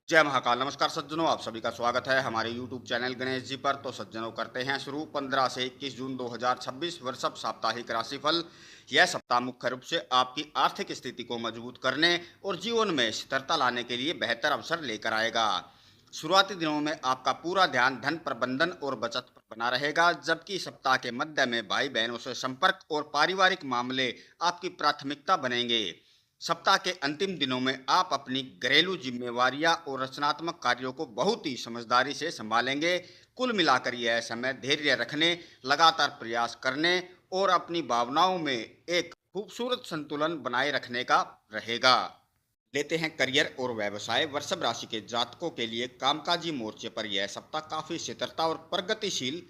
जय महाकाल। नमस्कार सज्जनों, आप सभी का स्वागत है हमारे YouTube चैनल गणेश जी पर। तो सज्जनों, करते हैं शुरू 15 से 21 जून 2026 वृषभ साप्ताहिक राशिफल। यह सप्ताह मुख्य रूप से आपकी आर्थिक स्थिति को मजबूत करने और जीवन में स्थिरता लाने के लिए बेहतर अवसर लेकर आएगा। शुरुआती दिनों में आपका पूरा ध्यान धन प्रबंधन और बचत पर बना रहेगा, जबकि सप्ताह के मध्य में भाई बहनों से संपर्क और पारिवारिक मामले आपकी प्राथमिकता बनेंगे। सप्ताह के अंतिम दिनों में आप अपनी घरेलू जिम्मेवारियां और रचनात्मक कार्यों को बहुत ही समझदारी से संभालेंगे। कुल मिलाकर यह समय धैर्य रखने, लगातार प्रयास करने और अपनी भावनाओं में एक खूबसूरत संतुलन बनाए रखने का रहेगा। लेते हैं करियर और व्यवसाय। वृषभ राशि के जातकों के लिए कामकाजी मोर्चे पर यह सप्ताह काफी स्थिरता और प्रगतिशील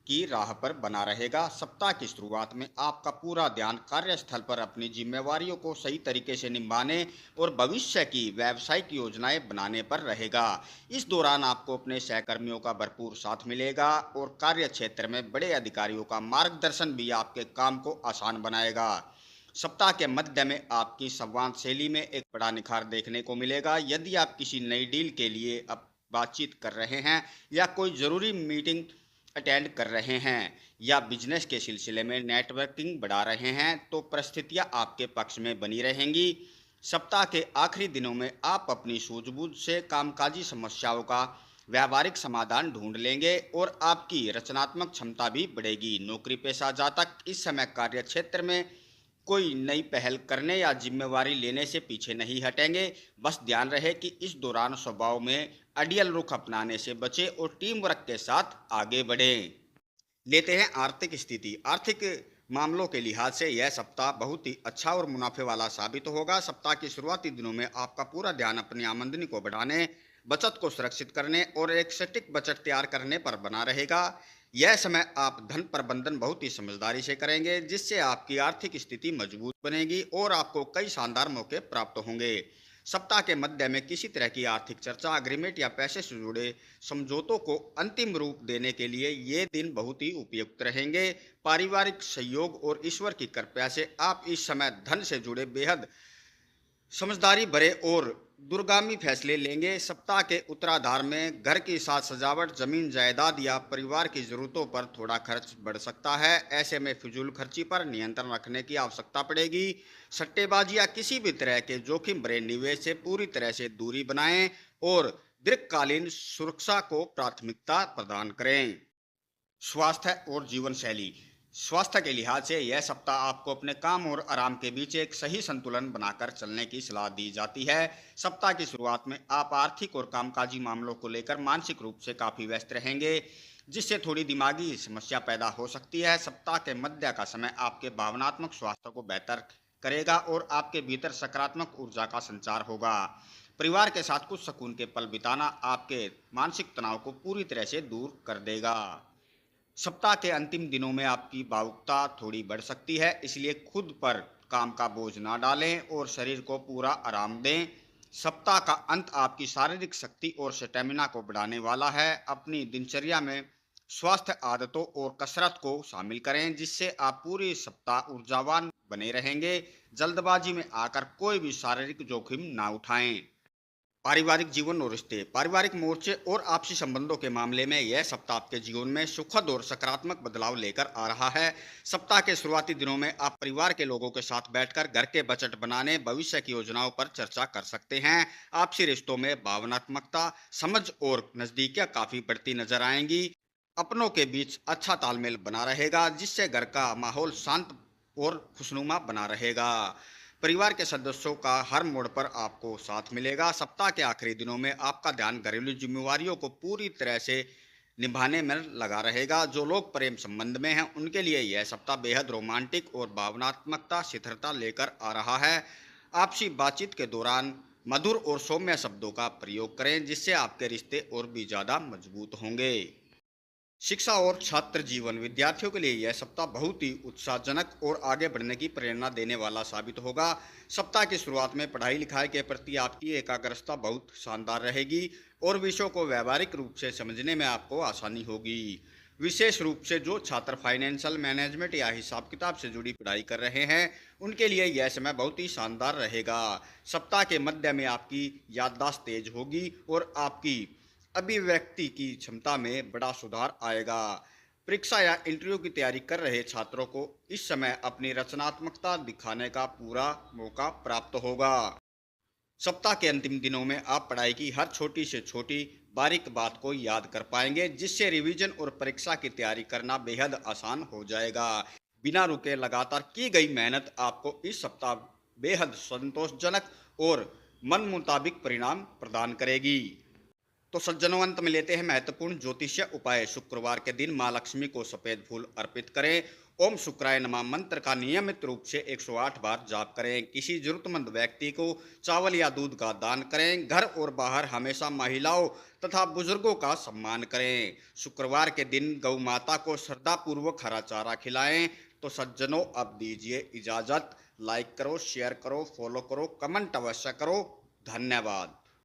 की राह पर बना रहेगा। सप्ताह की शुरुआत में आपका पूरा ध्यान कार्यस्थल पर अपनी जिम्मेवारियों को सही तरीके से निभाने और भविष्य की व्यावसायिक योजनाएं बनाने पर रहेगा। इस दौरान आपको अपने सहकर्मियों का भरपूर साथ मिलेगा और कार्य क्षेत्र में बड़े अधिकारियों का मार्गदर्शन भी आपके काम को आसान बनाएगा। सप्ताह के मध्य में आपकी संवाद शैली में एक बड़ा निखार देखने को मिलेगा। यदि आप किसी नई डील के लिए अब बातचीत कर रहे हैं या कोई ज़रूरी मीटिंग अटेंड कर रहे हैं या बिजनेस के सिलसिले में नेटवर्किंग बढ़ा रहे हैं, तो परिस्थितियां आपके पक्ष में बनी रहेंगी। सप्ताह के आखिरी दिनों में आप अपनी सूझबूझ से कामकाजी समस्याओं का व्यावहारिक समाधान ढूंढ लेंगे और आपकी रचनात्मक क्षमता भी बढ़ेगी। नौकरी पेशा जातक इस समय कार्य क्षेत्र में कोई नई पहल करने या जिम्मेवारी लेने से पीछे नहीं हटेंगे। बस ध्यान रहे कि इस दौरान स्वभाव में अड़ियल रुख अपनाने से बचें और टीम वर्क के साथ आगे बढ़ें। लेते हैं आर्थिक स्थिति। आर्थिक मामलों के लिहाज से यह सप्ताह बहुत ही अच्छा और मुनाफे वाला साबित होगा। सप्ताह के शुरुआती दिनों में आपका पूरा ध्यान अपनी आमदनी को बढ़ाने, बचत को सुरक्षित करने और एक सटीक बजट तैयार करने पर बना रहेगा। यह समय आप धन प्रबंधन बहुत ही समझदारी से करेंगे, जिससे आपकी आर्थिक स्थिति मजबूत बनेगी और आपको कई शानदार मौके प्राप्त होंगे। सप्ताह के मध्य में किसी तरह की आर्थिक चर्चा, अग्रीमेंट या पैसे से जुड़े समझौतों को अंतिम रूप देने के लिए ये दिन बहुत ही उपयुक्त रहेंगे। पारिवारिक सहयोग और ईश्वर की कृपा से आप इस समय धन से जुड़े बेहद समझदारी भरे और दूरगामी फैसले लेंगे। सप्ताह के उत्तराधार में घर की साज सजावट, जमीन जायदाद या परिवार की जरूरतों पर थोड़ा खर्च बढ़ सकता है। ऐसे में फिजूल खर्ची पर नियंत्रण रखने की आवश्यकता पड़ेगी। सट्टेबाजी या किसी भी तरह के जोखिम भरे निवेश से पूरी तरह से दूरी बनाएं और दीर्घकालीन सुरक्षा को प्राथमिकता प्रदान करें। स्वास्थ्य और जीवन शैली। स्वास्थ्य के लिहाज से यह सप्ताह आपको अपने काम और आराम के बीच एक सही संतुलन बनाकर चलने की सलाह दी जाती है। सप्ताह की शुरुआत में आप आर्थिक और कामकाजी मामलों को लेकर मानसिक रूप से काफ़ी व्यस्त रहेंगे, जिससे थोड़ी दिमागी समस्या पैदा हो सकती है। सप्ताह के मध्य का समय आपके भावनात्मक स्वास्थ्य को बेहतर करेगा और आपके भीतर सकारात्मक ऊर्जा का संचार होगा। परिवार के साथ कुछ सुकून के पल बिताना आपके मानसिक तनाव को पूरी तरह से दूर कर देगा। सप्ताह के अंतिम दिनों में आपकी भावुकता थोड़ी बढ़ सकती है, इसलिए खुद पर काम का बोझ ना डालें और शरीर को पूरा आराम दें। सप्ताह का अंत आपकी शारीरिक शक्ति और स्टेमिना को बढ़ाने वाला है। अपनी दिनचर्या में स्वास्थ्य आदतों और कसरत को शामिल करें, जिससे आप पूरी सप्ताह ऊर्जावान बने रहेंगे। जल्दबाजी में आकर कोई भी शारीरिक जोखिम ना उठाएं। पारिवारिक जीवन और रिश्ते। पारिवारिक मोर्चे और आपसी संबंधों के मामले में यह सप्ताह आपके जीवन में सुखद और सकारात्मक बदलाव लेकर आ रहा है। सप्ताह के शुरुआती दिनों में आप परिवार के लोगों के साथ बैठकर घर के बजट बनाने, भविष्य की योजनाओं पर चर्चा कर सकते हैं। आपसी रिश्तों में भावनात्मकता, समझ और नजदीकियां काफी बढ़ती नजर आएंगी। अपनों के बीच अच्छा तालमेल बना रहेगा, जिससे घर का माहौल शांत और खुशनुमा बना रहेगा। परिवार के सदस्यों का हर मोड़ पर आपको साथ मिलेगा। सप्ताह के आखिरी दिनों में आपका ध्यान घरेलू जिम्मेवारियों को पूरी तरह से निभाने में लगा रहेगा। जो लोग प्रेम संबंध में हैं, उनके लिए यह सप्ताह बेहद रोमांटिक और भावनात्मकता शिथिरता लेकर आ रहा है। आपसी बातचीत के दौरान मधुर और सौम्य शब्दों का प्रयोग करें, जिससे आपके रिश्ते और भी ज़्यादा मजबूत होंगे। शिक्षा और छात्र जीवन। विद्यार्थियों के लिए यह सप्ताह बहुत ही उत्साहजनक और आगे बढ़ने की प्रेरणा देने वाला साबित होगा। सप्ताह की शुरुआत में पढ़ाई लिखाई के प्रति आपकी एकाग्रता बहुत शानदार रहेगी और विषयों को व्यावहारिक रूप से समझने में आपको आसानी होगी। विशेष रूप से जो छात्र फाइनेंशियल मैनेजमेंट या हिसाब किताब से जुड़ी पढ़ाई कर रहे हैं उनके लिए यह समय बहुत ही शानदार रहेगा। सप्ताह के मध्य में आपकी याददाश्त तेज होगी और आपकी अभिव्यक्ति की क्षमता में बड़ा सुधार आएगा। परीक्षा या इंटरव्यू की तैयारी कर रहे छात्रों को इस समय अपनी रचनात्मकता दिखाने का पूरा मौका प्राप्त होगा। सप्ताह के अंतिम दिनों में आप पढ़ाई की हर छोटी से छोटी बारीक बात को याद कर पाएंगे, जिससे रिवीजन और परीक्षा की तैयारी करना बेहद आसान हो जाएगा। बिना रुके लगातार की गई मेहनत आपको इस सप्ताह बेहद संतोषजनक और मन मुताबिक परिणाम प्रदान करेगी। तो सज्जनों, अंत में लेते हैं महत्वपूर्ण ज्योतिषीय उपाय। शुक्रवार के दिन माँ लक्ष्मी को सफेद फूल अर्पित करें। ओम शुक्राय नमः मंत्र का नियमित रूप से 108 बार जाप करें। किसी जरूरतमंद व्यक्ति को चावल या दूध का दान करें। घर और बाहर हमेशा महिलाओं तथा बुजुर्गों का सम्मान करें। शुक्रवार के दिन गौ माता को श्रद्धापूर्वक हरा चारा खिलाएं। तो सज्जनों, अब दीजिए इजाजत। लाइक करो, शेयर करो, फॉलो करो, कमेंट अवश्य करो। धन्यवाद।